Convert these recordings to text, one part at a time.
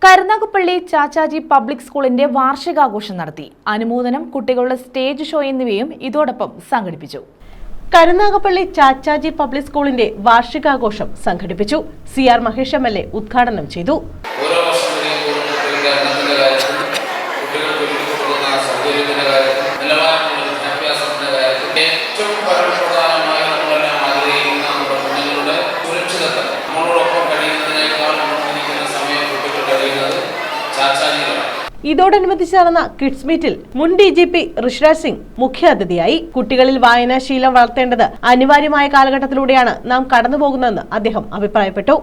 Karunagappally Chachaji public സ്കൂളിന്റെ വാർഷികാഘോഷം നടത്തി. അനുമോദനം, കുട്ടികളുടെ സ്റ്റേജ് ഷോ എന്നിവയും ഇതോടൊപ്പം സംഘടിപ്പിച്ചു. കരുനാഗപ്പള്ളി ചാച്ചാജി പബ്ലിക് സ്കൂളിന്റെ വാർഷികാഘോഷം സംഘടിപ്പിച്ചു. CR മഹേഷ് MLA ഉദ്ഘാടനം ചെയ്തു. ഇതോടനുബന്ധിച്ച് നടന്ന കിഡ്സ് മീറ്റിൽ മുൻ DGP ഋഷിരാജ് സിംഗ് മുഖ്യാതിഥിയായി. കുട്ടികളിൽ വായനാശീലം വളർത്തേണ്ടത് അനിവാര്യമായ കാലഘട്ടത്തിലൂടെയാണ് നാം കടന്നുപോകുന്നതെന്ന് അദ്ദേഹം അഭിപ്രായപ്പെട്ടു.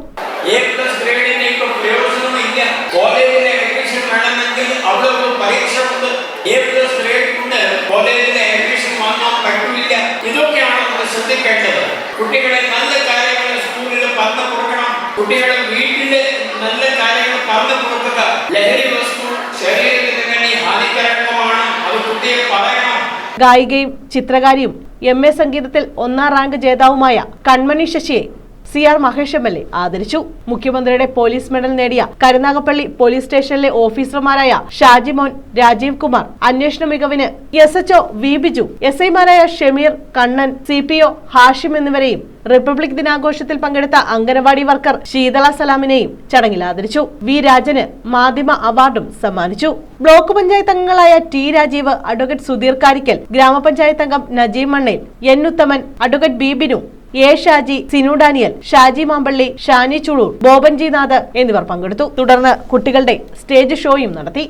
കുട്ടികളെ നല്ല കാര്യങ്ങൾ സ്കൂളിൽ പറഞ്ഞു കൊടുക്കണം, കുട്ടികളെ വീട്ടില് നല്ല കാര്യങ്ങൾ പറഞ്ഞു കൊടുക്കുക. ലഹരി വസ്തു ശരീരത്തിന് ഹാനികരമാണ്, അത് കുട്ടിയെ പറയണം. ഗായികയും ചിത്രകാരിയും MA സംഗീതത്തിൽ 1ാം റാങ്ക് ജേതാവുമായ കൺമണി ശശിയെ CR മഹേഷ് MLA ആദരിച്ചു. മുഖ്യമന്ത്രിയുടെ പോലീസ് മെഡൽ നേടിയ കരുനാഗപ്പള്ളി പോലീസ് സ്റ്റേഷനിലെ ഓഫീസർമാരായ ഷാജി മോൻ, രാജീവ് കുമാർ, അന്വേഷണ മികവിന് SHO വി ബിജു, SI മാരായ ഷമീർ, കണ്ണൻ, CPO ഹാഷിം എന്നിവരെയും റിപ്പബ്ലിക് ദിനാഘോഷത്തിൽ പങ്കെടുത്ത അംഗനവാടി വർക്കർ ശീതള സലാമിനെയും ചടങ്ങിൽ ആദരിച്ചു. വി രാജന് മാധ്യമ അവാർഡും സമ്മാനിച്ചു. ബ്ലോക്ക് പഞ്ചായത്ത് അംഗങ്ങളായ T രാജീവ്, അഡ്വക്കേറ്റ് സുധീർ കാരിക്കൽ, ഗ്രാമപഞ്ചായത്ത് അംഗം Najeem Mannel, N Uthaman, advocate B Binu, A Shaji, Sinu Daniel, Shaji Mampally, Shani Chuloor, Bobanji Nath എന്നിവർ പങ്കെടുത്തു. തുടർന്ന് കുട്ടികളുടെ സ്റ്റേജ് ഷോയും നടത്തി.